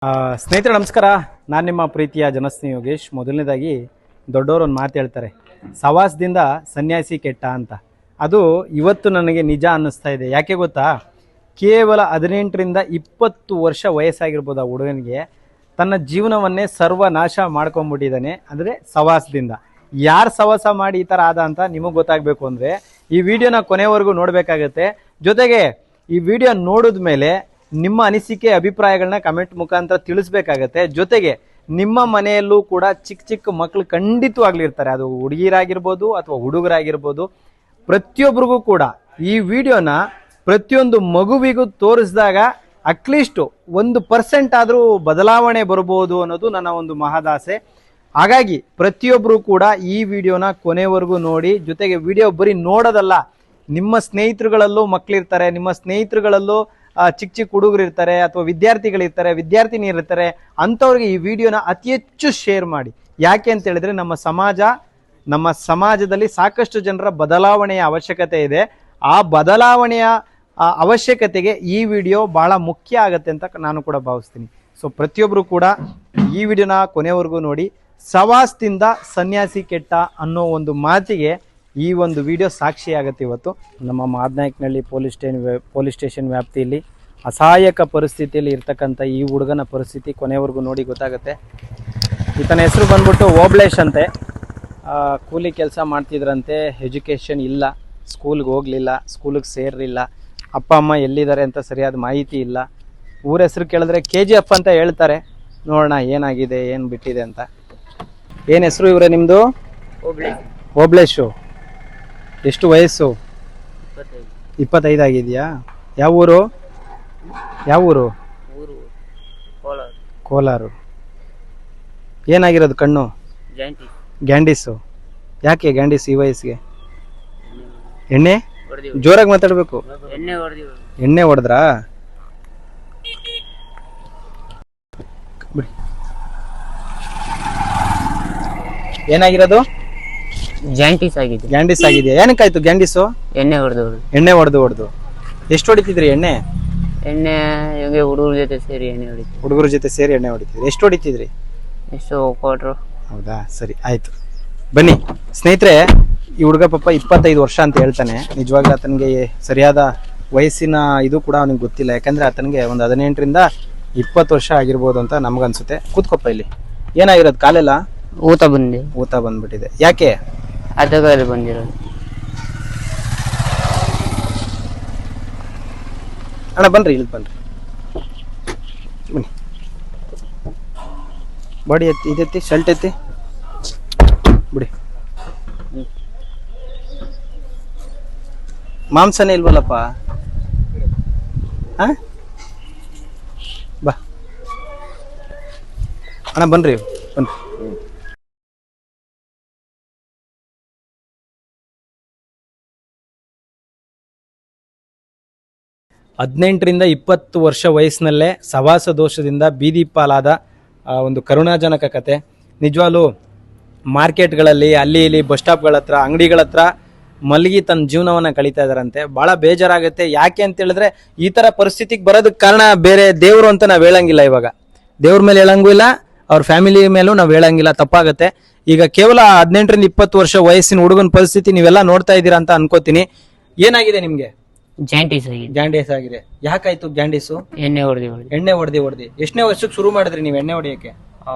ಸ್ನೇಹಿತರೆ ನಮಸ್ಕಾರ. ನಾನು ನಿಮ್ಮ ಪ್ರೀತಿಯ ಜನಸ್ನೇಹಿ ಯೋಗೇಶ್. ಮೊದಲನೇದಾಗಿ ದೊಡ್ಡವರು ಒಂದು ಮಾತು ಹೇಳ್ತಾರೆ, ಸವಾಸದಿಂದ ಸನ್ಯಾಸಿ ಕೆಟ್ಟ ಅಂತ. ಅದು ಇವತ್ತು ನನಗೆ ನಿಜ ಅನ್ನಿಸ್ತಾ ಇದೆ. ಯಾಕೆ ಗೊತ್ತಾ, ಕೇವಲ 18ರಿಂದ 20 ವರ್ಷ ವಯಸ್ಸಾಗಿರ್ಬೋದು ಆ ಹುಡುಗನಿಗೆ ತನ್ನ ಜೀವನವನ್ನೇ ಸರ್ವನಾಶ ಮಾಡ್ಕೊಂಡ್ಬಿಟ್ಟಿದ್ದಾನೆ. ಅಂದರೆ ಸವಾಸದಿಂದ. ಯಾರು ಸವಾಸ ಮಾಡಿ ಈ ಥರ ಆದ ಅಂತ ನಿಮಗೆ ಗೊತ್ತಾಗಬೇಕು ಅಂದರೆ ಈ ವಿಡಿಯೋನ ಕೊನೆವರೆಗೂ ನೋಡಬೇಕಾಗತ್ತೆ. ಜೊತೆಗೆ ಈ ವಿಡಿಯೋ ನೋಡಿದ ಮೇಲೆ ನಿಮ್ಮ ಅನಿಸಿಕೆ ಅಭಿಪ್ರಾಯಗಳನ್ನ ಕಮೆಂಟ್ ಮುಖಾಂತರ ತಿಳಿಸ್ಬೇಕಾಗತ್ತೆ. ಜೊತೆಗೆ ನಿಮ್ಮ ಮನೆಯಲ್ಲೂ ಕೂಡ ಚಿಕ್ಕ ಚಿಕ್ಕ ಮಕ್ಕಳು ಖಂಡಿತವಾಗ್ಲಿರ್ತಾರೆ, ಅದು ಹುಡುಗಿರಾಗಿರ್ಬೋದು ಅಥವಾ ಹುಡುಗರಾಗಿರ್ಬೋದು. ಪ್ರತಿಯೊಬ್ಬರಿಗೂ ಕೂಡ ಈ ವಿಡಿಯೋನ ಪ್ರತಿಯೊಂದು ಮಗುವಿಗೂ ತೋರಿಸಿದಾಗ ಅಟ್ಲೀಸ್ಟ್ 1% ಆದರೂ ಬದಲಾವಣೆ ಬರ್ಬೋದು ಅನ್ನೋದು ನನ್ನ ಒಂದು ಮಹದಾಸೆ. ಹಾಗಾಗಿ ಪ್ರತಿಯೊಬ್ಬರು ಕೂಡ ಈ ವಿಡಿಯೋನ ಕೊನೆವರೆಗೂ ನೋಡಿ. ಜೊತೆಗೆ ವಿಡಿಯೋ ಬರೀ ನೋಡೋದಲ್ಲ, ನಿಮ್ಮ ಸ್ನೇಹಿತರುಗಳಲ್ಲೂ ಮಕ್ಕಳಿರ್ತಾರೆ, ನಿಮ್ಮ ಸ್ನೇಹಿತರುಗಳಲ್ಲೂ ಚಿಕ್ಕ ಚಿಕ್ಕ ಹುಡುಗರು ಇರ್ತಾರೆ ಅಥವಾ ವಿದ್ಯಾರ್ಥಿಗಳಿರ್ತಾರೆ, ವಿದ್ಯಾರ್ಥಿನಿಯರಿರ್ತಾರೆ. ಅಂಥವ್ರಿಗೆ ಈ ವಿಡಿಯೋನ ಅತಿ ಹೆಚ್ಚು ಶೇರ್ ಮಾಡಿ. ಯಾಕೆ ಅಂತ ಹೇಳಿದ್ರೆ ನಮ್ಮ ಸಮಾಜದಲ್ಲಿ ಸಾಕಷ್ಟು ಜನರ ಬದಲಾವಣೆಯ ಅವಶ್ಯಕತೆ ಇದೆ. ಆ ಬದಲಾವಣೆಯ ಅವಶ್ಯಕತೆಗೆ ಈ ವಿಡಿಯೋ ಬಹಳ ಮುಖ್ಯ ಆಗುತ್ತೆ ಅಂತ ನಾನು ಕೂಡ ಭಾವಿಸ್ತೀನಿ. ಸೊ ಪ್ರತಿಯೊಬ್ಬರು ಕೂಡ ಈ ವಿಡಿಯೋನ ಕೊನೆವರೆಗೂ ನೋಡಿ. ಸವಾಸದಿಂದ ಸನ್ಯಾಸಿ ಕೆಟ್ಟ ಅನ್ನೋ ಒಂದು ಮಾತಿಗೆ ಈ ಒಂದು ವಿಡಿಯೋ ಸಾಕ್ಷಿಯಾಗುತ್ತೆ. ಇವತ್ತು ನಮ್ಮ ಮಾದನಾಯಕನಹಳ್ಳಿ ಪೊಲೀಸ್ ಸ್ಟೇಷನ್ ವ್ಯಾಪ್ತಿಯಲ್ಲಿ ಅಸಹಾಯಕ ಪರಿಸ್ಥಿತಿಯಲ್ಲಿ ಇರ್ತಕ್ಕಂಥ ಈ ಹುಡುಗನ ಪರಿಸ್ಥಿತಿ ಕೊನೆವರೆಗೂ ನೋಡಿ ಗೊತ್ತಾಗುತ್ತೆ. ಈತನ ಹೆಸರು ಬಂದ್ಬಿಟ್ಟು ಓಬ್ಳೇಶ್ ಅಂತೆ. ಕೂಲಿ ಕೆಲಸ ಮಾಡ್ತಿದ್ರಂತೆ. ಎಜುಕೇಷನ್ ಇಲ್ಲ, ಸ್ಕೂಲ್ಗೆ ಹೋಗಲಿಲ್ಲ, ಸ್ಕೂಲಿಗೆ ಸೇರಲಿಲ್ಲ. ಅಪ್ಪ ಅಮ್ಮ ಎಲ್ಲಿದ್ದಾರೆ ಅಂತ ಸರಿಯಾದ ಮಾಹಿತಿ ಇಲ್ಲ. ಊರ ಹೆಸರು ಕೇಳಿದ್ರೆ KGF ಅಂತ ಹೇಳ್ತಾರೆ. ನೋಡೋಣ ಏನಾಗಿದೆ, ಏನು ಬಿಟ್ಟಿದೆ ಅಂತ. ಏನು ಹೆಸರು ಇವರೇ ನಿಮ್ಮದು? ಓಬ್ಳೇಶು. ಎಷ್ಟು ವಯಸ್ಸು? 25 ಆಗಿದೆಯಾ? ಯಾವ ಊರು? ಕೋಲಾರ. ಏನಾಗಿರೋದು ಕಣ್ಣು? ಗ್ಯಾಂಡಿಸು. ಯಾಕೆ ಗ್ಯಾಂಡಿಸ್ ಈ ವಯಸ್ಸಿಗೆ? ಎಣ್ಣೆ? ಜೋರಾಗಿ ಮಾತಾಡ್ಬೇಕು. ಎಣ್ಣೆ ಹೊಡೆದ್ರಾ? ಬಿಡಿ. ಏನಾಗಿರೋದು? ಗ್ಯಾಂಡಿಸ್ ಆಗಿದೆಯಾ? ಏನಕ್ಕಾಯ್ತು ಗ್ಯಾಂಡಿಸು? ಎಣ್ಣೆ ಹೊಡೆದು. ಎಷ್ಟು ಹೊಡಿತಿದ್ರಿ ಎಣ್ಣೆ? ಹುಡುಗರ ಜೊತೆ ಸೇರಿ ಎಣ್ಣೆ ಹೊಡಿತಿದ್ರಿ. ಎಷ್ಟು ಹೊಡಿತಿದ್ರಿ? ಕ್ವಾರ್ಟರ್. ಹೌದಾ, ಸರಿ ಆಯ್ತು. ಬನ್ನಿ ಸ್ನೇಹಿತರೆ, ಈ ಹುಡುಗ ಪಾಪ 25 ವರ್ಷ ಅಂತ ಹೇಳ್ತಾನೆ. ನಿಜವಾಗ್ಲೂ ಆತನಿಗೆ ಸರಿಯಾದ ವಯಸ್ಸಿನ ಇದು ಕೂಡ ಅವನಿಗೆ ಗೊತ್ತಿಲ್ಲ. ಯಾಕಂದ್ರೆ ಆತನಿಗೆ ಒಂದು 18ರಿಂದ 20 ವರ್ಷ ಆಗಿರ್ಬೋದು ಅಂತ ನಮ್ಗನ್ಸುತ್ತೆ. ಕೂತ್ಕೊಪ್ಪ ಇಲ್ಲಿ. ಏನಾಗಿರೋದು? ಕಾಲೆಲ್ಲ ಊತ ಬಂದ್ಬಿಟ್ಟಿದೆ. ಯಾಕೆ? ಅದರಲ್ಲಿ ಬಂದಿರೋದು. ಅಣ್ಣ ಬನ್ರಿ, ಇಲ್ಲಿ ಬನ್ರಿ, ಬನ್ನಿ. ಬಾಡಿ ಇದೆತ್ತಿ, ಶರ್ಟ್ ಎತ್ತಿ ಬಿಡಿ. ಮಾಂಸನೇ ಇಲ್ವಲ್ಲಪ್ಪ. ಬಾ ಅಣ್ಣ, ಬನ್ರಿ. 18ರಿಂದ 20 ವರ್ಷ ವಯಸ್ಸಿನಲ್ಲೇ ಸವಾಸ ದೋಷದಿಂದ ಬೀದಿ ಪಾಲಾದ ಒಂದು ಕರುಣಾಜನಕ ಕತೆ. ನಿಜವಾಗ್ಲೂ ಮಾರ್ಕೆಟ್ಗಳಲ್ಲಿ, ಅಲ್ಲಿ ಇಲ್ಲಿ ಬಸ್ ಸ್ಟಾಪ್ಗಳ ಹತ್ರ, ಅಂಗಡಿಗಳ ಹತ್ರ ಮಲಗಿ ತನ್ನ ಜೀವನವನ್ನು ಕಳೀತಾ ಇದ್ದಾರಂತೆ. ಭಾಳ ಬೇಜಾರಾಗುತ್ತೆ. ಯಾಕೆ ಅಂತ ಹೇಳಿದ್ರೆ ಈ ಥರ ಪರಿಸ್ಥಿತಿಗೆ ಬರೋದಕ್ಕೆ ಕಾರಣ ಬೇರೆ ದೇವರು ಅಂತ ನಾವು ಹೇಳಂಗಿಲ್ಲ. ಇವಾಗ ದೇವ್ರ ಮೇಲೆ ಹೇಳಂಗೂ ಇಲ್ಲ, ಅವ್ರ ಫ್ಯಾಮಿಲಿ ಮೇಲೂ ನಾವು ಹೇಳಂಗಿಲ್ಲ, ತಪ್ಪಾಗುತ್ತೆ. ಈಗ ಕೇವಲ 18ರಿಂದ 20 ವರ್ಷ ವಯಸ್ಸಿನ ಹುಡುಗನ ಪರಿಸ್ಥಿತಿ ನೀವೆಲ್ಲ ನೋಡ್ತಾ ಇದ್ದೀರಾ ಅಂತ ಅನ್ಕೋತೀನಿ. ಏನಾಗಿದೆ ನಿಮ್ಗೆ? ಗ್ಯಾಂಡೀಸ್ ಆಗಿದೆ. ಯಾಕಾಯ್ತು ಗ್ಯಾಂಡೀಸು? ಎಣ್ಣೆ ಹೊಡೆದಿ. ಎಷ್ಟನೇ ವರ್ಷಕ್ಕೆ ಶುರು ಮಾಡಿದ್ರಿ ನೀವು ಎಣ್ಣೆ ಹೊಡಿಯಕ್ಕೆ?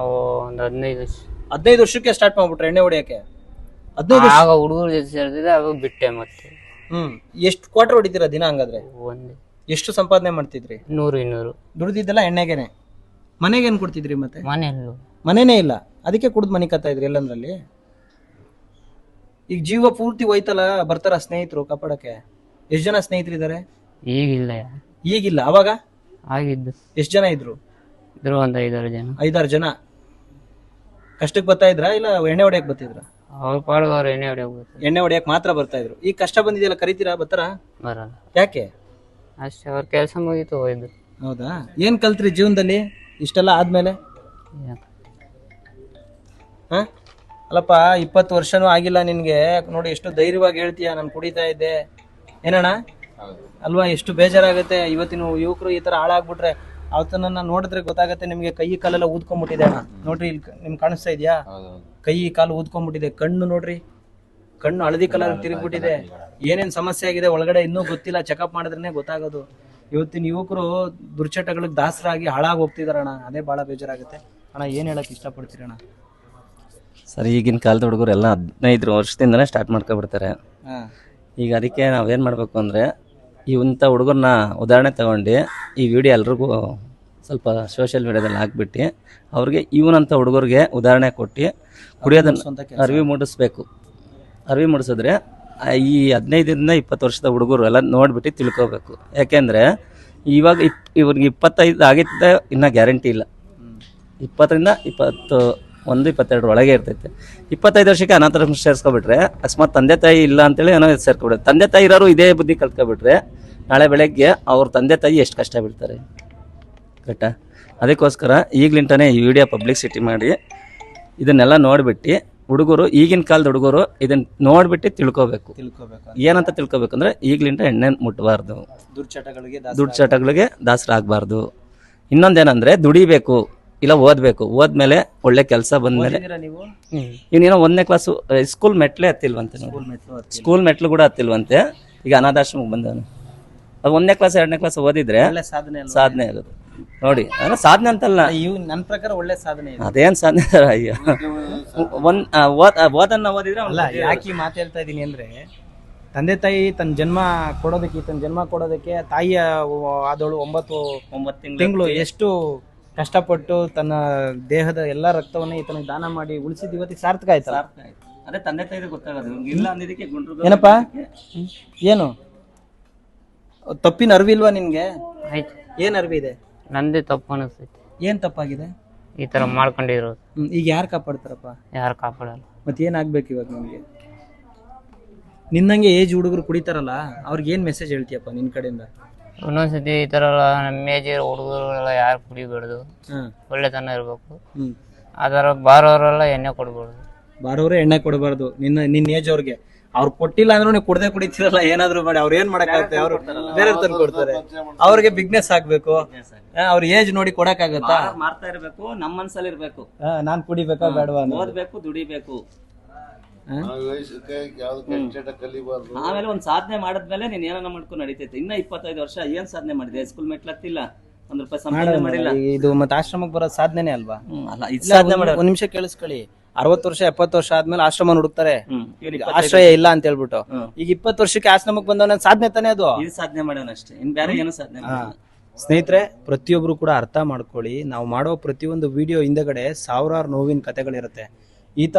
ಒಂದು 15 ವರ್ಷಕ್ಕೆ ಸ್ಟಾರ್ಟ್ ಮಾಡ್ಬಿಟ್ರೆ ಎಣ್ಣೆ ಹೊಡಿಯಕ್ಕೆ? 15 ವರ್ಷ ಹುಡುಗರ ಜೊತೆ ಸೇರ್ತಿದ್ದೆ, ಅವಾಗ ಬಿಟ್ಟೆ ಮತ್ತೆ. ಎಷ್ಟು ಕ್ವಾರ್ಟರ್ ಹೊಡಿತೀರಾ ದಿನ? ಹಂಗಾದ್ರೆ ಎಷ್ಟು ಸಂಪಾದನೆ ಮಾಡ್ತಿದ್ರಿ? 100-200 ದುಡ್ದಿದ್ದೆಲ್ಲ ಎಣ್ಣೆಗೆನೆ. ಮನೆಗೆ ಏನ್ ಕೊಡ್ತಿದ್ರಿ? ಮತ್ತೆ ಮನೇನೇ ಇಲ್ಲ, ಅದಕ್ಕೆ ಕುಡ್ದು ಮನೆ ಕತ್ತಾ ಇದ್ರಿ ಎಲ್ಲಂದ್ರಲ್ಲಿ. ಈಗ ಜೀವ ಪೂರ್ತಿ ಹೋಯ್ತಲ್ಲ, ಬರ್ತಾರ ಸ್ನೇಹಿತರು ಕಾಪಾಡಕ್ಕೆ? ಎಷ್ಟು ಜನ ಸ್ನೇಹಿತರಿದ್ದಾರೆ? ಈಗಿಲ್ಲ. ಅವಾಗ ಆಗಿದ್ದು ಎಷ್ಟು ಜನ ಇದ್ರು? ಒಂದು 5-6 ಜನ. ಕಷ್ಟಕ್ಕೆ ಬರ್ತಾ ಇದ್ರ ಇಲ್ಲ ಎಣ್ಣೆ ಹೊಡಿಯಕ್ ಬರ್ತಿದ್ರ? ಅವ್ರ ಪಾಡ್ಗವ್ರು ಎಣ್ಣೆ ಹೊಡಿಯಕ್ ಮಾತ್ರ ಬರ್ತಾ ಇದ್ರು. ಈಗ ಕಷ್ಟ ಬಂದಿದೆಯಲ್ಲ, ಕರಿತೀರಾ? ಬರ್ತಾರ? ಬರಲ್ಲ. ಯಾಕೆ? ಅಷ್ಟೇ, ಅವ್ರ ಕೆಲಸ ಮುಗೀತು, ಹೋಯ್ದು. ಹೌದಾ? ಏನ್ ಕಲ್ತ್ರಿ ಜೀವನದಲ್ಲಿ ಇಷ್ಟೆಲ್ಲ ಆದ್ಮೇಲೆ? ಅಲ್ಲಪ್ಪ, 20 ವರ್ಷನೂ ಆಗಿಲ್ಲ ನಿನ್ಗೆ. ನೋಡಿ ಎಷ್ಟು ಧೈರ್ಯವಾಗಿ ಹೇಳ್ತೀಯ, ನಾನು ಕುಡಿತಾ ಇದ್ದೆ ಏನಣ್ಣ ಅಲ್ವಾ? ಎಷ್ಟು ಬೇಜಾರಾಗುತ್ತೆ. ಇವತ್ತಿನ ಯುವಕರು ಈ ತರ ಹಾಳಾಗ್ಬಿಟ್ರೆ ಅವತನ್ನ ನೋಡಿದ್ರೆ ಗೊತ್ತಾಗತ್ತೆ ನಿಮ್ಗೆ. ಕೈ ಕಾಲೆಲ್ಲ ಊದ್ಕೊಂಡ್ಬಿಟ್ಟಿದೆ ಅಣ್ಣ ನೋಡ್ರಿ, ಇಲ್ಲಿ ನಿಮ್ಗೆ ಕಾಣಿಸ್ತಾ ಇದೆಯಾ? ಕೈ ಕಾಲು ಊದ್ಕೊಂಡ್ಬಿಟ್ಟಿದೆ. ಕಣ್ಣು ನೋಡ್ರಿ, ಕಣ್ಣು ಹಳದಿ ಕಲರ್ ತಿರುಗ್ಬಿಟ್ಟಿದೆ. ಏನೇನ್ ಸಮಸ್ಯೆ ಆಗಿದೆ ಒಳಗಡೆ ಇನ್ನೂ ಗೊತ್ತಿಲ್ಲ, ಚೆಕಪ್ ಮಾಡಿದ್ರೇನೆ ಗೊತ್ತಾಗೋದು. ಇವತ್ತಿನ ಯುವಕರು ದುರ್ಚಟಗಳಿಗೆ ದಾಸರಾಗಿ ಹಾಳಾಗಿ ಹೋಗ್ತಿದಾರಣ್ಣ, ಅದೇ ಬಹಳ ಬೇಜಾರಾಗುತ್ತೆ ಅಣ್ಣ. ಏನ್ ಹೇಳಕ್ ಇಷ್ಟಪಡ್ತೀರಣ್ಣ? ಸರ್, ಈಗಿನ ಕಾಲದ ಹುಡುಗರು ಎಲ್ಲ 15 ವರ್ಷದಿಂದನೇ ಸ್ಟಾರ್ಟ್ ಮಾಡ್ಕೊಬಿಡ್ತಾರೆ. ಹಾ ಈಗ ಅದಕ್ಕೆ ನಾವೇನು ಮಾಡಬೇಕು ಅಂದರೆ, ಇಂಥ ಹುಡುಗರನ್ನ ಉದಾಹರಣೆ ತಗೊಂಡು ಈ ವಿಡಿಯೋ ಎಲ್ರಿಗೂ ಸ್ವಲ್ಪ ಸೋಷಿಯಲ್ ಮೀಡಿಯಾದಲ್ಲಿ ಹಾಕ್ಬಿಟ್ಟು ಅವ್ರಿಗೆ ಇವನಂಥ ಹುಡುಗರಿಗೆ ಉದಾಹರಣೆ ಕೊಟ್ಟು ಕುಡಿಯೋದನ್ನು ಅರಿವು ಮೂಡಿಸ್ಬೇಕು. ಅರಿವು ಮೂಡಿಸಿದ್ರೆ ಈ 15ರಿಂದ 20 ವರ್ಷದ ಹುಡುಗರು ಎಲ್ಲ ನೋಡಿಬಿಟ್ಟು ತಿಳ್ಕೊಬೇಕು. ಯಾಕೆಂದರೆ ಇವ್ರಿಗೆ 25 ಆಗಿದ್ದ ಇನ್ನೂ ಗ್ಯಾರಂಟಿ ಇಲ್ಲ. 20ರಿಂದ 21-22 ಒಳಗೆ ಇರ್ತೈತೆ. 25 ವರ್ಷಕ್ಕೆ ಅನಾಥ ಸೇರಿಸ್ಕೊಬಿಟ್ರೆ, ಅಕಸ್ಮಾತ್ ತಂದೆ ತಾಯಿ ಇಲ್ಲ ಅಂತೇಳಿ ಏನೋ ಸೇರ್ಕೊಬಿಟ್ರೆ, ತಂದೆ ತಾಯಿ ಇರೋರು ಇದೇ ಬುದ್ಧಿ ಕಲ್ತ್ಕೊಬಿಟ್ರೆ ನಾಳೆ ಬೆಳಗ್ಗೆ ಅವ್ರ ತಂದೆ ತಾಯಿ ಎಷ್ಟು ಕಷ್ಟ ಬೀಳ್ತಾರೆ ಕರೆಕ್ಟಾ? ಅದಕ್ಕೋಸ್ಕರ ಈಗ್ಲಿಂಟನೇ ಈ ವಿಡಿಯೋ ಪಬ್ಲಿಸಿಟಿ ಮಾಡಿ ಇದನ್ನೆಲ್ಲ ನೋಡಿಬಿಟ್ಟು ಹುಡುಗರು, ಈಗಿನ ಕಾಲದ ಹುಡುಗರು ಇದನ್ನ ನೋಡ್ಬಿಟ್ಟು ತಿಳ್ಕೊಬೇಕು. ಏನಂತ ತಿಳ್ಕೊಬೇಕಂದ್ರೆ, ಈಗ್ಲಿಂಟ ಎಣ್ಣೆ ಮುಟ್ಟಬಾರ್ದು, ದುಡ್ಡು ದಾಸರಾಗಬಾರ್ದು. ಇನ್ನೊಂದೇನಂದ್ರೆ ದುಡಿಬೇಕು, ಇಲ್ಲ ಓದಬೇಕು. ಓದ್ಮೇಲೆ ಒಳ್ಳೆ ಕೆಲಸ ಬಂದ್ಮೇಲೆ ಇನ್ನೇನೋ 1ನೇ ಕ್ಲಾಸು ಸ್ಕೂಲ್ ಮೆಟ್ಲೇ ಹತ್ತಿಲ್ವಂತೆ ನೋಡಿ, ಸ್ಕೂಲ್ ಮೆಟ್ಲು ಕೂಡ ಹತ್ತಿಲ್ವಂತೆ. ಈಗ ಅನಾಥಾಶ್ರಮಕ್ಕೆ ಬಂದವನು ಅದು 1ನೇ ಕ್ಲಾಸ್ 2ನೇ ಕ್ಲಾಸ್ ಓದಿದ್ರೆ ಸಾಧನೆ ಆಗೋದು ನೋಡಿ. ಅಂದ್ರೆ ಸಾಧನೆ ಅಂತಲ್ಲ, ನನ್ನ ಪ್ರಕಾರ ಒಳ್ಳೆ ಸಾಧನೆ. ಅದೇನ್ ಸಾಧನೆ ಅಯ್ಯೋ, ಓದನ್ನ ಓದಿದ್ರೆ ಅಲ್ಲ. ಯಾಕೆ ಈ ಮಾತು ಹೇಳ್ತಾ ಇದೀನಿ ಅಂದ್ರೆ, ತಂದೆ ತಾಯಿ ತನ್ನ ಜನ್ಮ ಕೊಡೋದಕ್ಕೆ ತಾಯಿ ಆದವಳು 9 ತಿಂಗಳು ಎಷ್ಟು ಕಷ್ಟಪಟ್ಟು ತನ್ನ ದೇಹದ ಎಲ್ಲಾ ರಕ್ತವನ್ನ ಈತನಿಗೆ ದಾನ ಮಾಡಿ ಉಳಿಸಿದ ಇವತ್ತಿಗೆ ಸಾರ್ಥಕ ಆಯ್ತಲ್ಲ. ಅದೇ ತಂದೆ ತಾಯಿ ಗೊತ್ತಾಗೋದು ಇಲ್ಲ ಅಂದಿದ್ದಕ್ಕೆ ಏನಪ್ಪಾ, ಏನು ತಪ್ಪಿನ ಅರಿವಿಲ್ವಾ ನಿನ್ಗೆ? ಆಯ್ತು. ಏನ್ ಅರಿವಿದೆ? ನಂದೇ ತಪ್ಪು ಅನಿಸ್ತೈತಿ. ಏನ್ ತಪ್ಪಾಗಿದೆ? ಈ ತರ ಮಾಡ್ಕೊಂಡಿರೋದು. ಈಗ ಯಾರು ಕಾಪಾಡ್ತಾರಪ್ಪ? ಯಾರು ಕಾಪಾಡಲ್ಲ. ಮತ್ತೆ ಏನಾಗ್ಬೇಕು ಇವಾಗ ನಿಮ್ಗೆ? ನಿನ್ನಂಗೆ ಏಜ್ ಹುಡುಗರು ಕುಡಿತಾರಲ್ಲ, ಅವ್ರಿಗೆ ಏನ್ ಮೆಸೇಜ್ ಹೇಳ್ತೀಯಪ್ಪ ನಿನ್ ಕಡೆಯಿಂದ? ಒಂದೊಂದ್ಸತಿ ಈ ತರ ಎಲ್ಲ ನಮ್ಮ ಏಜ್ ಹುಡುಗರೆಲ್ಲ ಯಾರು ಕುಡಿಬಾರ್ದು, ಒಳ್ಳೆತನ ಇರ್ಬೇಕು. ಅದರ ಬಾರೋರೆಲ್ಲ ಎಣ್ಣೆ ಕೊಡ್ಬಾರ್ದು. ಬಾರೋರೆ ಎಣ್ಣೆ ಕೊಡಬಾರ್ದು. ನಿನ್ನ ಏಜ್ ಅವ್ರಿಗೆ ಅವ್ರು ಕೊಟ್ಟಿಲ್ಲ ಅಂದ್ರೂ ನೀವು ಕುಡ್ದೇ ಕುಡಿತೀರಲ್ಲ, ಏನಾದ್ರು ಮಾಡಿ ಅವ್ರು ಏನ್ ಮಾಡಕ್ಕಾಗುತ್ತೆ? ಅವ್ರು ಬೇರೆ ತಂದು ಕೊಡ್ತಾರೆ. ಅವ್ರಿಗೆ ಬಿಗ್ನೆಸ್ ಆಗ್ಬೇಕು, ಅವ್ರ ಏಜ್ ನೋಡಿ ಕೊಡಕ್ಕಾಗತ್ತಾ? ಮಾಡ್ತಾ ಇರ್ಬೇಕು, ನಮ್ಮ ಮನ್ಸಲ್ಲಿ ಇರ್ಬೇಕು. ನಾನ್ ಕುಡಿಬೇಕಾ ಬೇಡವಾ? ಓದ್ಬೇಕು, ದುಡಿಬೇಕು. ಆಮೇಲೆ ಒಂದ್ ಸಾಧನೆ ಮಾಡಿದ್ಮೇಲೆ ನೀನ್ ಏನಾನ ಮಾಡ್ಕೊಂಡು ನಡೀತೈತೆ. ಇನ್ನ 25 ವರ್ಷ ಏನ್ ಸಾಧನೆ ಮಾಡಿದೆ? ಸ್ಕೂಲ್ ಮೆಟ್ಲತ್ತಿಲ್ಲ, 1 ರೂಪಾಯಿ ಸಂಪಾದನೆ ಮಾಡಿಲ್ಲ. ಇದು ಮತ್ತೆ ಆಶ್ರಮಕ್ಕೆ ಬರೋ ಸಾಧನೆನೇ ಅಲ್ವಾ? ಅಲ್ಲ, ಇದು ಸಾಧನೆ ಮಾಡಿ. ಒಂದ್ ನಿಮಿಷ ಕೇಳಿಸ್ಕೊಳ್ಳಿ. 60 ವರ್ಷ 70 ವರ್ಷ ಆದ್ಮೇಲೆ ಆಶ್ರಮ ಹುಡುಕ್ತಾರೆ, ಆಶ್ರಯ ಇಲ್ಲ ಅಂತ ಹೇಳ್ಬಿಟ್ಟು. ಈಗ 20 ವರ್ಷಕ್ಕೆ ಆಶ್ರಮಕ್ಕೆ ಬಂದವನ ಸಾಧನೆ ತಾನೇ ಅದು. ಇದು ಸಾಧನೆ ಮಾಡೋನಷ್ಟೇ, ಇನ್ ಬೇರೆ ಏನು ಸಾಧನೆ ಮಾಡಿಲ್ಲ. ಸ್ನೇಹಿತರೆ, ಪ್ರತಿಯೊಬ್ರು ಕೂಡ ಅರ್ಥ ಮಾಡ್ಕೊಳ್ಳಿ. ನಾವು ಮಾಡೋ ಪ್ರತಿಯೊಂದು ವಿಡಿಯೋ ಹಿಂದಗಡೆ ಸಾವಿರಾರು ನೋವಿನ ಕಥೆಗಳಿರುತ್ತೆ. ಈತ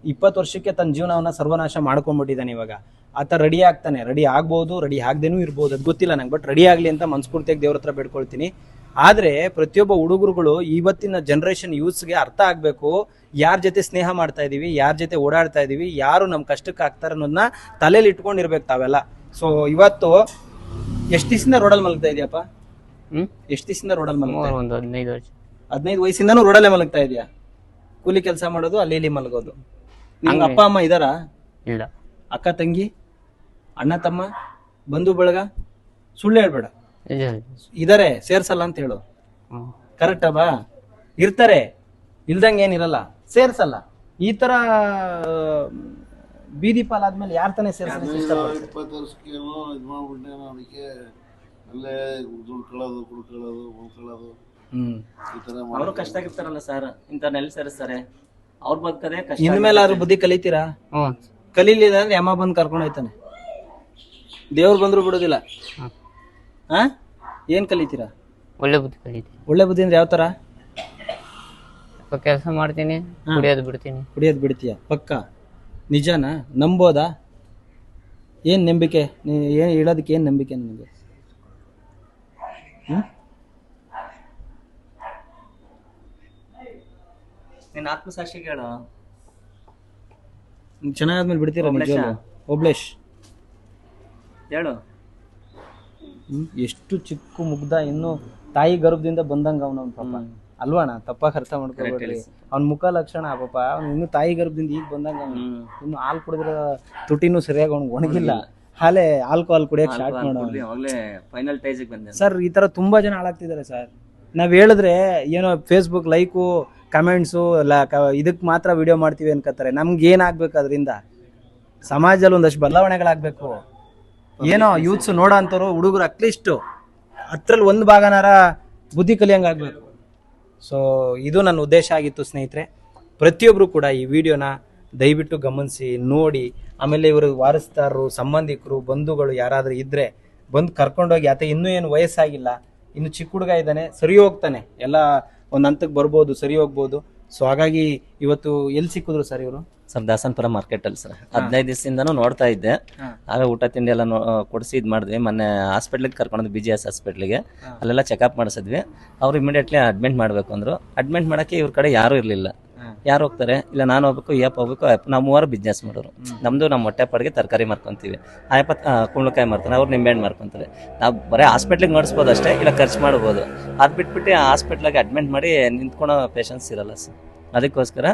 20 ವರ್ಷಕ್ಕೆ ತನ್ನ ಜೀವನವನ್ನ ಸರ್ವನಾಶ ಮಾಡ್ಕೊಂಡ್ಬಿಟ್ಟಿದ್ದಾನೆ. ಇವಾಗ ಆತ ರೆಡಿ ಆಗ್ತಾನೆ, ರೆಡಿ ಆಗ್ಬಹುದು, ರೆಡಿ ಆಗದೇನೂ ಇರ್ಬೋದು, ಅದು ಗೊತ್ತಿಲ್ಲ ನಂಗೆ. ಬಟ್ ರೆಡಿ ಆಗ್ಲಿ ಅಂತ ಮನಸ್ಫೂರ್ತಿಯಾಗಿ ದೇವ್ರ ಹತ್ರ ಬೇಡ್ಕೊಳ್ತೀನಿ. ಆದ್ರೆ ಪ್ರತಿಯೊಬ್ಬ ಹುಡುಗರುಗಳು, ಇವತ್ತಿನ ಜನರೇಷನ್ ಯೂತ್ಸ್ಗೆ ಅರ್ಥ ಆಗ್ಬೇಕು, ಯಾರ ಜೊತೆ ಸ್ನೇಹ ಮಾಡ್ತಾ ಇದೀವಿ, ಯಾರ ಜೊತೆ ಓಡಾಡ್ತಾ ಇದೀವಿ, ಯಾರು ನಮ್ ಕಷ್ಟಕ್ಕೆ ಆಗ್ತಾರೆ ಅನ್ನೋದನ್ನ ತಲೆಯಲ್ಲಿ ಇಟ್ಕೊಂಡಿರ್ಬೇಕು ತಾವೆಲ್ಲ. ಸೊ ಇವತ್ತು ಎಷ್ಟು ದಿವಸದಿಂದ ರೋಡಲ್ಲಿ ಮಲಗ್ತಾ ಇದೆಯಪ್ಪ? ಎಷ್ಟು ದಿವಸದಿಂದ ರೋಡಲ್ಲಿ ಮಲಗ್ತಾ? ಒಂದು 15 ವರ್ಷ. 15 ವಯಸ್ಸಿಂದಾನು ರೋಡಲ್ಲೇ ಮಲಗ್ತಾ ಇದೆಯಾ? ಕೂಲಿ ಕೆಲಸ ಮಾಡೋದು, ಅಲ್ಲಿ ಇಲ್ಲಿ ಮಲಗೋದು. ನಿಮ್ಗೆ ಅಪ್ಪ ಅಮ್ಮ ಇದಾರಾ? ಇಲ್ಲ. ಅಕ್ಕ ತಂಗಿ, ಅಣ್ಣ ತಮ್ಮ, ಬಂಧು ಬಳಗ? ಸುಳ್ಳು ಹೇಳ್ಬೇಡ. ಇದಾರೆ, ಸೇರ್ಸಲ್ಲ ಅಂತ ಹೇಳು. ಕರೆಕ್ಟಾ ಬಾ? ಇರ್ತಾರೆ, ಇಲ್ದಂಗೆ ಏನಿರಲ್ಲ, ಸೇರ್ಸಲ್ಲ. ಈ ತರ ಬೀದಿ ಪಾಲಾದ್ಮೇಲೆ ಯಾರ ತಾನೇ ಸೇರ್ಸಲ್ಲ? 20 ವರ್ಷಕ್ಕೆ ಅಲ್ಲೇ ದುಡ್ಕೊಳ್ಳೋದು, ಕುಡ್ಕೊಳ್ಳೋದು, ಉಳ್ಕೊಳ್ಳೋದು, ಈ ತರ ಅವರು ಕಷ್ಟ ಆಗಿರ್ತಾರಲ್ಲ ಸರ್, ಇಂಥವ್ನೆಲ್ಲ ಸೇರಿಸ್ತಾರೆ. ಅವ್ರ ಬದುಕದೇ ಕಷ್ಟ. ಇನ್ಮೇಲೆ ಆದ್ರೂ ಬುದ್ಧಿ ಕಲಿತೀರಾ? ಕಲೀಲಿಲ್ಲ ಅಂದ್ರೆ ಯಮ ಬಂದ್ ಕರ್ಕೊಂಡು ಹೋಯ್ತಾನೆ, ದೇವ್ರು ಬಂದ್ರು ಬಿಡೋದಿಲ್ಲ. ಏನ್ ಕಲಿತೀರಾ? ಒಳ್ಳೆ ಬುದ್ಧಿ ಕಲಿತೀನಿ. ಒಳ್ಳೆ ಬುದ್ಧಿ ಅಂದ್ರೆ ಯಾವ ತರ? ಕೆಲಸ ಮಾಡ್ತೀನಿ, ಕುಡಿಯೋದು ಬಿಡ್ತೀನಿ. ಕುಡಿಯೋದು ಬಿಡ್ತೀಯ? ಪಕ್ಕ? ನಿಜನಾ? ನಂಬೋದಾ? ಏನ್ ನಂಬಿಕೆ? ಏನ್ ಹೇಳೋದಕ್ಕೆ ಏನ್ ನಂಬಿಕೆ ನಿಮಗೆ? ನಿನ್ನ ಆತ್ಮಸಾಕ್ಷಿ ಕೇಳು. ಚೆನ್ನಾಗಾದ್ಮೇಲೆ ಬಿಡ್ತೀರಾ? ಓಬ್ಳೇಶ್ ಹೇಳು. ಎಷ್ಟು ಚಿಕ್ಕ ಮುಗ್ಧ, ಇನ್ನು ತಾಯಿ ಗರ್ಭದಿಂದ ಬಂದಂಗ ಅವನ ಪಾಪ ಅಲ್ವಾಣ? ತಪ್ಪಾಗ ಅರ್ಥ ಮಾಡ್ಕೊಬೇಡ್ರಿ. ಅವ್ನ ಮುಖ ಲಕ್ಷಣ ಪಾಪ, ಅವ್ನು ಇನ್ನು ತಾಯಿ ಗರ್ಭದಿಂದ ಈಗ ಬಂದಂಗ. ಇನ್ನು ಹಾಲು ಕುಡಿದ್ರ ತುಟಿನೂ ಸರಿಯಾಗಿ ಅವ್ನಿಗೆ ಒಣಗಿಲ್ಲ. ಆಲ್ಕೋಹಾಲ್ ಕುಡಿಯಕ್ ಸ್ಟಾರ್ಟ್ ಮಾಡೋ. ಫೈನಲ್ ಸ್ಟೇಜಿಗೆ ಬಂದೆ ಸರ್. ಈ ತರ ತುಂಬಾ ಜನ ಹಾಳಾಗ್ತಿದ್ದಾರೆ ಸರ್. ನಾವು ಹೇಳಿದ್ರೆ ಏನೋ ಫೇಸ್ಬುಕ್ ಲೈಕು ಕಮೆಂಟ್ಸು ಇದಕ್ಕೆ ಮಾತ್ರ ವಿಡಿಯೋ ಮಾಡ್ತೀವಿ ಅನ್ಕೋತಾರೆ. ನಮ್ಗೆ ಏನಾಗಬೇಕು ಅದರಿಂದ? ಸಮಾಜದಲ್ಲಿ ಒಂದಷ್ಟು ಬದಲಾವಣೆಗಳಾಗಬೇಕು. ಏನೋ ಯೂತ್ಸು ನೋಡೋ ಅಂಥವ್ರು ಹುಡುಗರು ಅಟ್ಲೀಸ್ಟು ಹತ್ರಲ್ಲಿ ಒಂದು ಭಾಗನಾರ ಬುದ್ಧಿ ಕಲಿಯಂಗಾಗಬೇಕು. ಸೊ ಇದು ನನ್ನ ಉದ್ದೇಶ ಆಗಿತ್ತು ಸ್ನೇಹಿತರೆ. ಪ್ರತಿಯೊಬ್ಬರು ಕೂಡ ಈ ವಿಡಿಯೋನ ದಯವಿಟ್ಟು ಗಮನಿಸಿ ನೋಡಿ. ಆಮೇಲೆ ಇವರು ವಾರಸ್ದಾರರು, ಸಂಬಂಧಿಕರು, ಬಂಧುಗಳು ಯಾರಾದರೂ ಇದ್ದರೆ ಬಂದು ಕರ್ಕೊಂಡೋಗಿ. ಆತ ಇನ್ನೂ ಏನು ವಯಸ್ಸಾಗಿಲ್ಲ, ಇನ್ನು ಚಿಕ್ಕ ಹುಡುಗ ಇದ್ದಾನೆ, ಸರಿ ಹೋಗ್ತಾನೆ, ಎಲ್ಲ ಒಂದು ಹಂತಕ್ಕೆ ಬರ್ಬೋದು, ಸರಿ ಹೋಗ್ಬೋದು. ಸೊ ಹಾಗಾಗಿ ಇವತ್ತು ಎಲ್ಲಿ ಸಿಕ್ಕಿದ್ರು ಸರ್ ಇವರು? ಸರ್ ದಾಸನಪುರ ಮಾರ್ಕೆಟಲ್ಲಿ ಸರ್ 15 ದಿವಸದಿಂದನೂ ನೋಡ್ತಾ ಇದ್ದೆ. ಆಗ ಊಟ ತಿಂಡಿ ಎಲ್ಲ ಕೊಡಿಸಿ ಇದು ಮಾಡಿದ್ವಿ. ಮೊನ್ನೆ ಹಾಸ್ಪಿಟ್ಲಿಗೆ ಕರ್ಕೊಂಡ್ವಿ, BGS ಹಾಸ್ಪಿಟ್ಲಿಗೆ. ಅಲ್ಲೆಲ್ಲ ಚೆಕಪ್ ಮಾಡಿಸಿದ್ವಿ. ಅವ್ರು ಇಮಿಡಿಯೇಟ್ಲಿ ಅಡ್ಮಿಟ್ ಮಾಡಬೇಕು ಅಂದರು. ಅಡ್ಮಿಟ್ ಮಾಡೋಕ್ಕೆ ಇವ್ರ ಕಡೆ ಯಾರೂ ಇರಲಿಲ್ಲ. ಯಾರು ಹೋಗ್ತಾರೆ? ಇಲ್ಲ ನಾನು ಹೋಗ್ಬೇಕು, ಯಪ್ಪ ಹೋಗ್ಬೇಕು. ನಾವು 3 ಬಿಸ್ನೆಸ್ ಮಾಡೋರು. ನಮ್ಮದು ನಮ್ಮ ಹೊಟ್ಟೆ ಪಾಡಿಗೆ ತರಕಾರಿ ಮಾರ್ಕೊತೀವಿ. ಆಯಪ್ಪ ಕುಂಬಳಕಾಯಿ ಮಾರ್ತಾನೆ, ಅವ್ರು ನಿಂಬೆಹಣ್ಣು ಮಾರ್ಕೊತಾರೆ. ನಾವು ಬರೀ ಹಾಸ್ಪಿಟ್ಲಿಗೆ ನೋಡಿಸ್ಬೋದು ಅಷ್ಟೇ, ಇಲ್ಲ ಖರ್ಚು ಮಾಡ್ಬೋದು. ಅದು ಬಿಟ್ಬಿಟ್ಟು ಹಾಸ್ಪಿಟ್ಲಾಗೆ ಅಡ್ಮಿಟ್ ಮಾಡಿ ನಿಂತ್ಕೊಳೋ ಪೇಷನ್ಸ್ ಇರಲ್ಲ ಸರ್. ಅದಕ್ಕೋಸ್ಕರ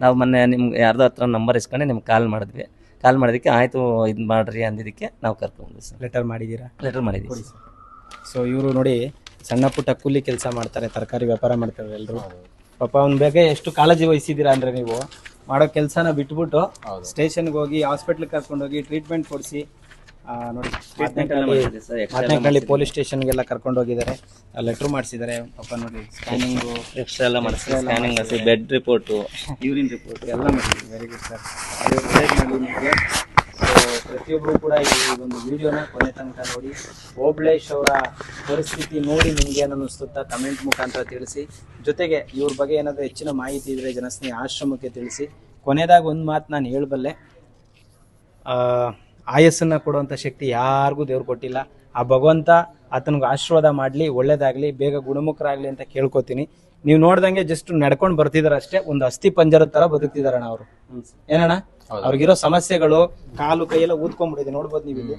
ನಾವು ಮೊನ್ನೆ ನಿಮ್ಗೆ ಯಾರ್ದೋ ಹತ್ರ ನಂಬರ್ ಇಸ್ಕೊಂಡು ನಿಮ್ಗೆ ಕಾಲ್ ಮಾಡಿದ್ವಿ. ಕಾಲ್ ಮಾಡೋದಕ್ಕೆ ಆಯಿತು ಇದು ಮಾಡಿರಿ ಅಂದಿದ್ದಕ್ಕೆ ನಾವು ಕರ್ಕೊಂಡ್ವಿ ಸರ್. ಲೆಟರ್ ಮಾಡಿದ್ದೀರಾ? ಲೆಟರ್ ಮಾಡಿದ್ದೀವಿ. ಸೊ ಇವರು ನೋಡಿ ಸಣ್ಣ ಪುಟ್ಟ ಕೂಲಿ ಕೆಲಸ ಮಾಡ್ತಾರೆ, ತರಕಾರಿ ವ್ಯಾಪಾರ ಮಾಡ್ತಾರೆ ಎಲ್ಲರೂ. ಪಾಪ ಅವ್ನ ಬಗ್ಗೆ ಎಷ್ಟು ಕಾಳಜಿ ವಹಿಸಿದ್ದೀರಾ ಅಂದರೆ ನೀವು ಮಾಡೋ ಕೆಲಸನ ಬಿಟ್ಬಿಟ್ಟು ಸ್ಟೇಷನ್ಗೆ ಹೋಗಿ ಹಾಸ್ಪಿಟ್ಲಿಗೆ ಕರ್ಕೊಂಡೋಗಿ ಟ್ರೀಟ್ಮೆಂಟ್ ಕೊಡಿಸಿ ನೋಡಿ. ಮಾತನಹಳ್ಳಿ ಪೊಲೀಸ್ ಸ್ಟೇಷನ್ಗೆಲ್ಲ ಕರ್ಕೊಂಡು ಹೋಗಿದ್ದಾರೆ, ಲೆಟ್ರ್ ಮಾಡಿಸಿದ್ದಾರೆ. ಪಾಪ ನೋಡಿ ಸ್ಕ್ಯಾನಿಂಗು ಎಕ್ಸ್ಟ್ರಾ ಎಲ್ಲ ಮಾಡಿಸ್ತಾರೆ, ಸ್ಕ್ಯಾನಿಂಗ್ ಮಾಡಿಸಿ, ಬೆಡ್ ರಿಪೋರ್ಟು, ಯೂರಿನ್ ರಿಪೋರ್ಟ್ ಎಲ್ಲ ಮಾಡಿಸಿ. Very good sir. ಅದು ಒಳ್ಳೇದು ಮಾಡಿ ನಿಮಗೆ. ಸೊ ಪ್ರತಿಯೊಬ್ಬರು ಕೂಡ ಈ ಒಂದು ವಿಡಿಯೋನ ಕೊನೆ ತನಕ ನೋಡಿ. ಓಬಳೇಶ್ ಅವರ ಪರಿಸ್ಥಿತಿ ನೋಡಿ ನಿಮ್ಗೆ ಏನು ಅನ್ನಿಸ್ತುತ್ತಾ ಕಮೆಂಟ್ ಮುಖಾಂತರ ತಿಳಿಸಿ. ಜೊತೆಗೆ ಇವ್ರ ಬಗ್ಗೆ ಏನಾದರೂ ಹೆಚ್ಚಿನ ಮಾಹಿತಿ ಇದ್ದರೆ ಜನಸ್ನೇಹಿ ಆಶ್ರಮಕ್ಕೆ ತಿಳಿಸಿ. ಕೊನೆಯದಾಗಿ ಒಂದು ಮಾತು ನಾನು ಹೇಳಬಲ್ಲೆ, ಆಯಸ್ಸನ್ನು ಕೊಡುವಂಥ ಶಕ್ತಿ ಯಾರಿಗೂ ದೇವ್ರು ಕೊಟ್ಟಿಲ್ಲ. ಆ ಭಗವಂತ ಆತನಿಗೆ ಆಶೀರ್ವಾದ ಮಾಡಲಿ, ಒಳ್ಳೇದಾಗಲಿ, ಬೇಗ ಗುಣಮುಖರಾಗಲಿ ಅಂತ ಕೇಳ್ಕೊತೀನಿ. ನೀವು ನೋಡ್ದಂಗೆ ಜಸ್ಟ್ ನಡ್ಕೊಂಡು ಬರ್ತಿದಾರೆ ಅಷ್ಟೇ, ಒಂದು ಅಸ್ಥಿ ಪಂಜರದ ಥರ ಬದುಕ್ತಿದಾರಣ್ಣ ಅವರು. ಏನಣ್ಣ ಅವ್ರಿಗಿರೋ ಸಮಸ್ಯೆಗಳು, ಕಾಲು ಕೈಯೆಲ್ಲ ಊದ್ಕೊಂಡ್ಬಿಟ್ಟಿದೆ, ನೋಡ್ಬೋದು ನೀವು ಇಲ್ಲಿ.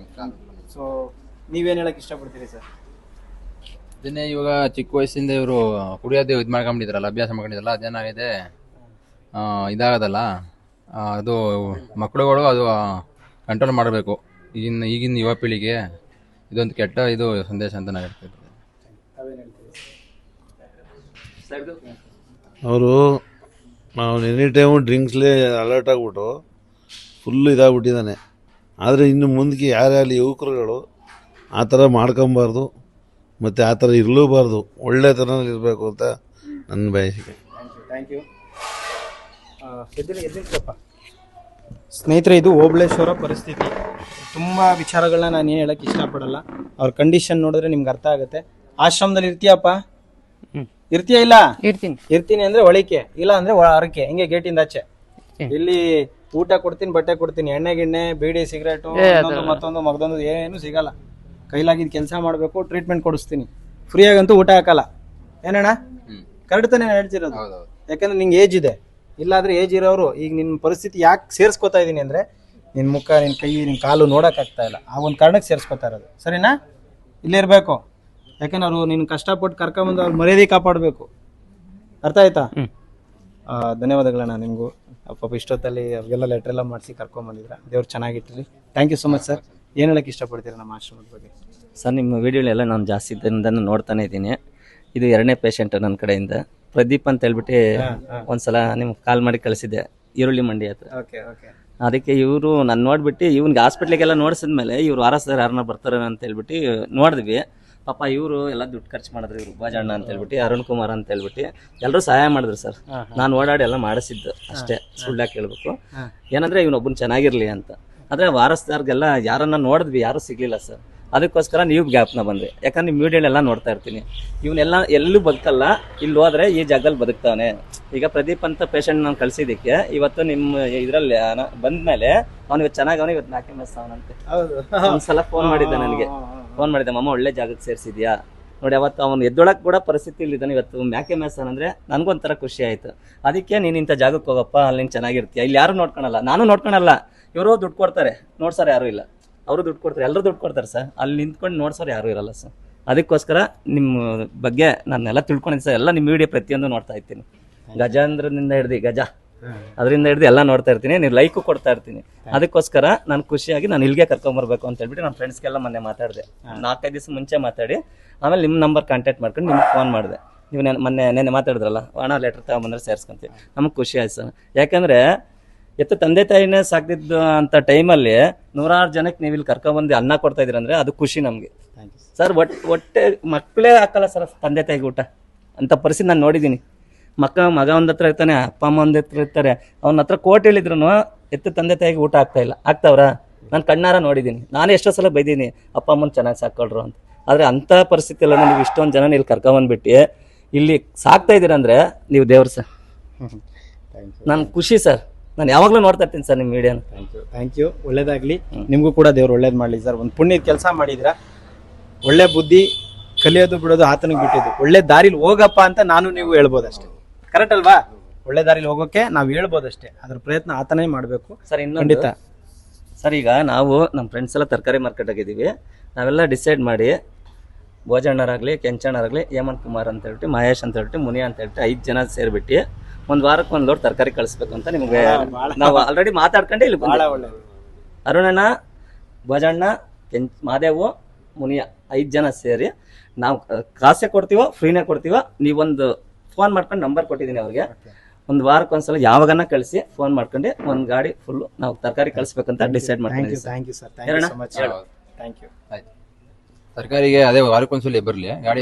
ಸೊ ನೀವೇನು ಹೇಳಕ್ ಇಷ್ಟಪಡ್ತೀರಿ ಸರ್? ಅದನ್ನೇ ಇವಾಗ ಚಿಕ್ಕ ವಯಸ್ಸಿಂದ ಇವರು ಕುಡಿಯೋದು ಇದು ಮಾಡ್ಕೊಂಡಿದ್ರಲ್ಲ, ಅಭ್ಯಾಸ ಮಾಡ್ಕೊಂಡಿದ್ರಲ್ಲ, ಅದೇನಾಗಿದೆ ಇದಾಗದಲ್ಲ, ಅದು ಮಕ್ಕಳುಗಳು ಅದು ಕಂಟ್ರೋಲ್ ಮಾಡಬೇಕು. ಈಗಿನ ಯುವ ಪೀಳಿಗೆ ಇದೊಂದು ಕೆಟ್ಟ ಇದು ಸಂದೇಶ ಅಂತ ನಾನು ಹೇಳ್ತಿದ್ದೆ. ಅವರು ನಾವು ಎನಿ ಟೈಮು ಡ್ರಿಂಕ್ಸ್ಲೇ ಅಲರ್ಟ್ ಆಗಿಬಿಟ್ಟು ಫುಲ್ಲು ಇದಾಗ್ಬಿಟ್ಟಿದ್ದಾನೆ. ಆದರೆ ಇನ್ನು ಮುಂದಕ್ಕೆ ಯಾರ್ಯಾಗಲಿ ಯುವಕರುಗಳು ಆ ಥರ ಮಾಡ್ಕೊಬಾರ್ದು, ಮತ್ತು ಆ ಥರ ಇರಲೂಬಾರ್ದು, ಒಳ್ಳೆ ಥರನಲ್ಲಿ ಇರಬೇಕು ಅಂತ ನನ್ನ ಬಯಸಿಕೆ. Thank you. ಸ್ನೇಹಿತರೆ, ಇದು ಓಬಳೇಶ್ವರ ಪರಿಸ್ಥಿತಿ. ತುಂಬ ವಿಚಾರಗಳನ್ನ ನಾನು ಏನು ಹೇಳಕ್ಕೆ ಇಷ್ಟಪಡಲ್ಲ. ಅವ್ರ ಕಂಡೀಷನ್ ನೋಡಿದ್ರೆ ನಿಮ್ಗೆ ಅರ್ಥ ಆಗುತ್ತೆ. ಆಶ್ರಮದಲ್ಲಿ ಇರ್ತೀಯಪ್ಪ? ಇರ್ತೀಯ? ಇಲ್ಲ ಇರ್ತೀನಿ ಅಂದ್ರೆ ಒಳಿಕೆ, ಇಲ್ಲ ಅಂದ್ರೆ ಅರಕೆ, ಹಿಂಗೆ ಗೇಟಿಂದ ಆಚೆ. ಇಲ್ಲಿ ಊಟ ಕೊಡ್ತೀನಿ, ಬಟ್ಟೆ ಕೊಡ್ತೀನಿ, ಎಣ್ಣೆ ಗಿಣ್ಣೆ, ಬೀಡಿ, ಸಿಗರೇಟು, ಮತ್ತೊಂದು ಮಗದೊಂದು ಏನು ಸಿಗಲ್ಲ. ಕೈಲಾಗಿದ್ದು ಕೆಲಸ ಮಾಡಬೇಕು, ಟ್ರೀಟ್ಮೆಂಟ್ ಕೊಡಿಸ್ತೀನಿ. ಫ್ರೀಯಾಗಂತೂ ಊಟ ಹಾಕಲ್ಲ. ಏನಣ್ಣ ಕರೆಕ್ಟ್ ತಾನೇ ಹೇಳ್ತಿರೋದು? ಯಾಕಂದ್ರೆ ನಿಂಗೆ ಏಜ್ ಇದೆ. ಇಲ್ಲಾಂದ್ರೆ ಏಜ್ ಇರೋರು ಈಗ ನಿನ್ನ ಪರಿಸ್ಥಿತಿ ಯಾಕೆ ಸೇರಿಸ್ಕೊತಾ ಇದ್ದೀನಿ ಅಂದರೆ ನಿನ್ನ ಮುಖ, ನಿನ್ನ ಕೈ, ನಿನ್ನ ಕಾಲು ನೋಡೋಕ್ಕಾಗ್ತಾ ಇಲ್ಲ. ಆ ಒಂದು ಕಾರಣಕ್ಕೆ ಸೇರಿಸ್ಕೊತಾ ಇರೋದು. ಸರಿನಾ? ಇಲ್ಲೇ ಇರಬೇಕು. ಯಾಕಂದ್ರೆ ಅವರು ನಿನ್ನ ಕಷ್ಟಪಟ್ಟು ಕರ್ಕೊಂಬಂದು ಅವ್ರು ಮರ್ಯಾದೆ ಕಾಪಾಡಬೇಕು. ಅರ್ಥ ಆಯ್ತಾ? ಧನ್ಯವಾದಗಳಣ್ಣ ನಿಮಗೂ. ಪಾಪ ಇಷ್ಟೊತ್ತಲ್ಲಿ ಅವ್ರಿಗೆಲ್ಲ ಲೆಟ್ರ್ ಎಲ್ಲ ಮಾಡಿಸಿ ಕರ್ಕೊಂಬಂದಿದ್ರ. ದೇವ್ರು ಚೆನ್ನಾಗಿಟ್ಟಿರಲಿ. Thank you so much sir. ಏನು ಹೇಳಕ್ಕೆ ಇಷ್ಟಪಡ್ತೀರಾ ನಮ್ಮ ಆಶ್ರಮದ ಬಗ್ಗೆ? ಸರ್, ನಿಮ್ಮ ವಿಡಿಯೋಗಳೆಲ್ಲ ನಾನು ಜಾಸ್ತಿ ದಿನದಿಂದ ನೋಡ್ತಾನೆ ಇದ್ದೀನಿ. ಇದು 2ನೇ ಪೇಷಂಟ್ ನನ್ನ ಕಡೆಯಿಂದ, ಪ್ರದೀಪ್ ಅಂತ ಹೇಳ್ಬಿಟ್ಟು ಒಂದ್ಸಲ ನಿಮ್ಗೆ ಕಾಲ್ ಮಾಡಿ ಕಳಿಸಿದ್ದೆ, ಈರುಳ್ಳಿ ಮಂಡಿ ಹತ್ರ. ಅದಕ್ಕೆ ಇವರು ನಾನು ನೋಡ್ಬಿಟ್ಟು ಇವ್ನಿಗೆ ಹಾಸ್ಪಿಟ್ಲಿಗೆಲ್ಲ ನೋಡಿಸಿದ್ಮೇಲೆ ಇವ್ರು ವಾರಸ್ದಾರ ಯಾರನ್ನ ಬರ್ತಾರೆ ಅಂತ ಹೇಳ್ಬಿಟ್ಟು ನೋಡಿದ್ವಿ. ಪಾಪ ಇವರು ಎಲ್ಲ ದುಡ್ಡು ಖರ್ಚು ಮಾಡಿದ್ರು. ಇವರು ಬಾಜಣ್ಣ ಅಂತ ಹೇಳ್ಬಿಟ್ಟು, ಅರುಣ್ ಕುಮಾರ್ ಅಂತ ಹೇಳ್ಬಿಟ್ಟು ಎಲ್ಲರೂ ಸಹಾಯ ಮಾಡಿದ್ರು ಸರ್. ನಾನು ಓಡಾಡಿ ಎಲ್ಲ ಮಾಡಿಸಿದ್ದು ಅಷ್ಟೇ, ಸುಳ್ಳಾಗಿ ಹೇಳ್ಬೇಕು. ಏನಂದ್ರೆ ಇವನೊಬ್ಬನು ಚೆನ್ನಾಗಿರ್ಲಿ ಅಂತ. ಆದರೆ ವಾರಸ್ದಾರ್ಗೆಲ್ಲ ಯಾರನ್ನ ನೋಡಿದ್ವಿ, ಯಾರೂ ಸಿಗ್ಲಿಲ್ಲ ಸರ್. ಅದಕ್ಕೋಸ್ಕರ ನೀವು ಗ್ಯಾಪ್ನ ಬಂದ್ರಿ. ಯಾಕಂದ್ರೆ ನಿಮ್ಮ ವಿಡಿಯೋಲೆಲ್ಲ ನೋಡ್ತಾ ಇರ್ತೀನಿ. ಇವನ್ನೆಲ್ಲ ಎಲ್ಲೂ ಬದುಕಲ್ಲ, ಇಲ್ಲಿ ಹೋದ್ರೆ ಈ ಜಾಗದಲ್ಲಿ ಬದುಕ್ತಾವನೆ. ಈಗ ಪ್ರದೀಪ್ ಅಂತ ಪೇಷಂಟ್ ನಾನು ಕಳ್ಸಿದ್ದಕ್ಕೆ ಇವತ್ತು ನಿಮ್ಮ ಇದರಲ್ಲಿ ಬಂದ್ಮೇಲೆ ಅವ್ನಿಗೆ ಚೆನ್ನಾಗಿ ಅವನು ಇವತ್ತು 4 ಮೆಸ್ ಅವನಂತೆ. ಒಂದ್ಸಲ ಫೋನ್ ಮಾಡಿದ್ದೆ ನನಗೆ, ಫೋನ್ ಮಾಡಿದ್ದೆ, ಮಮ್ಮ ಒಳ್ಳೆ ಜಾಗಕ್ಕೆ ಸೇರಿಸಿದ್ಯಾ ನೋಡಿ. ಅವತ್ತು ಅವನು ಎದ್ದೊಳಕ್ಕೆ ಕೂಡ ಪರಿಸ್ಥಿತಿ ಇಲ್ಲಿದ್ದಾನೆ. ಇವತ್ತು ಮ್ಯಾಕೆ ಮೆಸ್ ಅಂದರೆ ನನಗೊಂಥರ ಖುಷಿ ಆಯಿತು. ಅದಕ್ಕೆ ನೀನು ಇಂಥ ಜಾಗಕ್ಕೆ ಹೋಗಪ್ಪ, ಅಲ್ಲಿ ನೀನು ಚೆನ್ನಾಗಿರ್ತೀಯ. ಇಲ್ಲಿ ಯಾರು ನೋಡ್ಕೊಳಲ್ಲ, ನಾನು ನೋಡ್ಕೊಳಲ್ಲ. ಇವರು ದುಡ್ಡು ಕೊಡ್ತಾರೆ, ನೋಡ್ಸೋರು ಯಾರೂ ಇಲ್ಲ. ಅವರು ದುಡ್ಡು ಕೊಡ್ತಾರೆ, ಎಲ್ಲರೂ ದುಡ್ಡು ಕೊಡ್ತಾರೆ ಸರ್. ಅಲ್ಲಿ ನಿಂತ್ಕೊಂಡು ನೋಡ್ಸೋರು ಯಾರೂ ಇರಲ್ಲ ಸರ್. ಅದಕ್ಕೋಸ್ಕರ ನಿಮ್ಮ ಬಗ್ಗೆ ನಾನೆಲ್ಲ ತಿಳ್ಕೊಂಡಿದ್ದೆ ಸರ್. ಎಲ್ಲ ನಿಮ್ಮ ವಿಡಿಯೋ ಪ್ರತಿಯೊಂದು ನೋಡ್ತಾ ಇರ್ತೀನಿ. ಗಜೇಂದ್ರನಿಂದ ಹಿಡ್ದು ಗಜ ಅದರಿಂದ ಹಿಡ್ದು ಎಲ್ಲ ನೋಡ್ತಾ ಇರ್ತೀನಿ. ನೀವು ಲೈಕು ಕೊಡ್ತಾ ಇರ್ತೀನಿ. ಅದಕ್ಕೋಸ್ಕರ ನಾನು ಖುಷಿಯಾಗಿ ನಾನು ಇಲ್ಲಿಗೆ ಕರ್ಕೊಂಬರ್ಬೇಕು ಅಂತ ಹೇಳ್ಬಿಟ್ಟು ನನ್ನ ಫ್ರೆಂಡ್ಸ್ಗೆಲ್ಲ ಮೊನ್ನೆ ಮಾತಾಡಿದೆ. 4-5 ದಿವಸ ಮುಂಚೆ ಮಾತಾಡಿ ಆಮೇಲೆ ನಿಮ್ಮ ನಂಬರ್ ಕಾಂಟ್ಯಾಕ್ಟ್ ಮಾಡ್ಕೊಂಡು ನಿಮ್ಗೆ ಫೋನ್ ಮಾಡಿದೆ. ನೀವು ನೆನ್ನೆ ಮಾತಾಡಿದ್ರಲ್ಲ ಹಣ ಲೆಟ್ರ್ ತಗೊಂಬಂದ್ರೆ ಸೇರಿಸ್ಕೊಂತೀವಿ, ನಮಗೆ ಖುಷಿ ಆಯ್ತು ಸರ್. ಯಾಕಂದರೆ ತಂದೆ ತಾಯಿನೇ ಸಾಕ್ತಿದ್ದು ಅಂತ ಟೈಮಲ್ಲಿ 100 ಜನಕ್ಕೆ ನೀವು ಇಲ್ಲಿ ಕರ್ಕೊಬಂದು ಅನ್ನ ಕೊಡ್ತಾ ಇದ್ದೀರ ಅಂದರೆ ಅದು ಖುಷಿ ನಮಗೆ ಸರ್. ಹೊಟ್ಟೆ ಮಕ್ಕಳೇ ಹಾಕಲ್ಲ ಸರ್ ತಂದೆ ತಾಯಿಗೆ ಊಟ ಅಂತ ಪರಿಸ್ಥಿತಿ ನಾನು ನೋಡಿದ್ದೀನಿ. ಮಗ ಒಂದ್ ಹತ್ರ ಇರ್ತಾನೆ, ಅಪ್ಪ ಅಮ್ಮ ಒಂದ್ ಹತ್ರ ಇರ್ತಾರೆ, ಅವನ ಹತ್ರ ಕೋಟ್ ಹೇಳಿದ್ರು ತಂದೆ ತಾಯಿಗೆ ಊಟ ಆಗ್ತಾವ್ರ ನಾನು ಕಣ್ಣಾರ ನೋಡಿದ್ದೀನಿ. ನಾನೇ ಎಷ್ಟೋ ಸಲ ಬೈದೀನಿ ಅಪ್ಪ ಅಮ್ಮನ ಚೆನ್ನಾಗಿ ಸಾಕೊಳ್ರು ಅಂತ. ಆದರೆ ಅಂಥ ಪರಿಸ್ಥಿತಿ ಎಲ್ಲ ನೀವು ಇಷ್ಟೊಂದು ಜನ ಇಲ್ಲಿ ಕರ್ಕೊಂಬಂದ್ಬಿಟ್ಟು ಇಲ್ಲಿ ಸಾಕ್ತಾ ಇದ್ದೀರಂದ್ರೆ ನೀವು ದೇವ್ರು ಸರ್. ನಾನು ಖುಷಿ ಸರ್, ನಾನು ಯಾವಾಗಲೂ ನೋಡ್ತಾ ಇರ್ತೀನಿ ಸರ್ ನಿಮ್ಮ ವಿಡಿಯೋನ. ಥ್ಯಾಂಕ್ ಯು, ಒಳ್ಳೇದಾಗಲಿ. ನಿಮಗೂ ಕೂಡ ದೇವ್ರು ಒಳ್ಳೇದು ಮಾಡಲಿ ಸರ್. ಒಂದು ಪುಣ್ಯದ ಕೆಲಸ ಮಾಡಿದ್ರ, ಒಳ್ಳೆ ಬುದ್ಧಿ ಕಲಿಯೋದು ಬಿಡೋದು ಆತನಿಗೆ ಬಿಟ್ಟಿದ್ದು. ಒಳ್ಳೆ ದಾರಿಲಿ ಹೋಗಪ್ಪ ಅಂತ ನಾನು ನೀವು ಹೇಳ್ಬೋದಷ್ಟೇ, ಕರೆಕ್ಟ್ ಅಲ್ವಾ? ಒಳ್ಳೆ ದಾರಿಲಿ ಹೋಗೋಕೆ ನಾವು ಹೇಳ್ಬೋದಷ್ಟೇ, ಅದ್ರ ಪ್ರಯತ್ನ ಆತನೇ ಮಾಡಬೇಕು ಸರ್. ಖಂಡಿತ ಸರ್, ಈಗ ನಾವು ನಮ್ಮ ಫ್ರೆಂಡ್ಸ್ ಎಲ್ಲ ತರಕಾರಿ ಮಾರ್ಕೆಟ್ ಆಗಿದ್ದೀವಿ. ನಾವೆಲ್ಲ ಡಿಸೈಡ್ ಮಾಡಿ ಭೋಜಣ್ಣರಾಗಲಿ, ಕೆಂಚಣ್ಣರಾಗಲಿ, ಹೇಮಂತ್ ಕುಮಾರ್ ಅಂತ ಹೇಳ್ಬಿಟ್ಟು, ಮಹೇಶ್ ಅಂತ ಹೇಳ್ಬಿಟ್ಟು, ಮುನಿ ಅಂತ ಹೇಳ್ಬಿಟ್ಟು 5 ಜನ ಸೇರಿಬಿಟ್ಟು ಒಂದು ವಾರಕ್ಕೆ 1 ಲೋಡ್ ತರಕಾರಿ ಕಳಿಸ್ಬೇಕು ಅಂತ ನಿಮಗೆ ನಾವು ಆಲ್ರೆಡಿ ಮಾತಾಡ್ಕೊಂಡು ಇಲ್ಲಿ ಭಾಳ ಒಳ್ಳೆಯದು. ಅರುಣಣ್ಣ, ಭೋಜಣ್ಣ, ಮಾದೇವು, ಮುನಿಯ 5 ಜನ ಸೇರಿ ನಾವು ಕಾಸೇ ಕೊಡ್ತೀವೋ ಫ್ರೀನೇ ಕೊಡ್ತೀವೋ, ನೀವೊಂದು ಫೋನ್ ಮಾಡ್ಕೊಂಡು ನಂಬರ್ ಕೊಟ್ಟಿದ್ದೀನಿ ಅವ್ರಿಗೆ. ಒಂದು ವಾರಕ್ಕೆ ಒಂದ್ಸಲ ಯಾವಾಗನ್ನ ಕಳಿಸಿ ಫೋನ್ ಮಾಡ್ಕೊಂಡು ಒಂದು ಗಾಡಿ ಫುಲ್ಲು ನಾವು ತರಕಾರಿ ಕಳಿಸ್ಬೇಕಂತ ಡಿಸೈಡ್ ಮಾಡ್ತೀವಿ. Thank you sir, thank you so much. Thank you. ಆಯ್ತು, ತರಕಾರಿಗೆ ಅದೇ ವಾರಕ್ಕೊಂದ್ಸಲಿ ಬರಲಿ, ಗಾಡಿ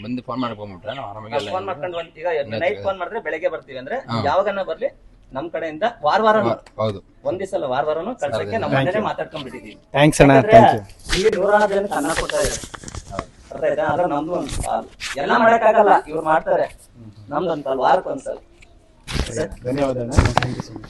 ಬಂದು ಫೋನ್ ಮಾಡ್ಕೊಂಡ್ಬಿಟ್ರೆ ನಾವು ಆರಾಮಾಗಿ ಫೋನ್ ಮಾಡ್ಕೊಂಡು ಈಗ ನೈಟ್ ಫೋನ್ ಮಾಡಿದ್ರೆ ಬೆಳಗ್ಗೆ ಬರ್ತೀವಿ ಅಂದ್ರೆ ಯಾವಾಗನ್ನ ಬರ್ಲಿ ನಮ್ಮ ಕಡೆಯಿಂದ ವಾರ ಹೌದು ಒಂದ್ ದಿವಸ ಅಲ್ಲ ವಾರನೂ ಕಳ್ಸಕ್ಕೆ ನಮ್ಮ ಮನೇಲೆ ಮಾತಾಡ್ಕೊಂಡ್ಬಿಟ್ಟಿದೀವಿ. ಥ್ಯಾಂಕ್ಸ್ ಅಣ್ಣ, ಥ್ಯಾಂಕ್ ಯು. ಇಲ್ಲಿ 100 ಜನಕ್ಕೆ ಅನ್ನ ಕೊಡ್ತಾ ಇದ್ದಾರೆ, ಅರ್ಥ ಆಯ್ತಾ? ಅದ್ರ ನಮ್ದು ಒಂದು ಪಾಲು. ಎಲ್ಲ ಮಾಡಕ್ಕಾಗಲ್ಲ, ಇವ್ರು ಮಾಡ್ತಾರೆ. ನಮ್ದು ಒಂದು ಪಾಲು ವಾರಕ್ಕೊಂದ್ಸಲ. ಧನ್ಯವಾದ ಅಣ್ಣ, ಥ್ಯಾಂಕ್ ಯು ಸೊ ಮಚ್.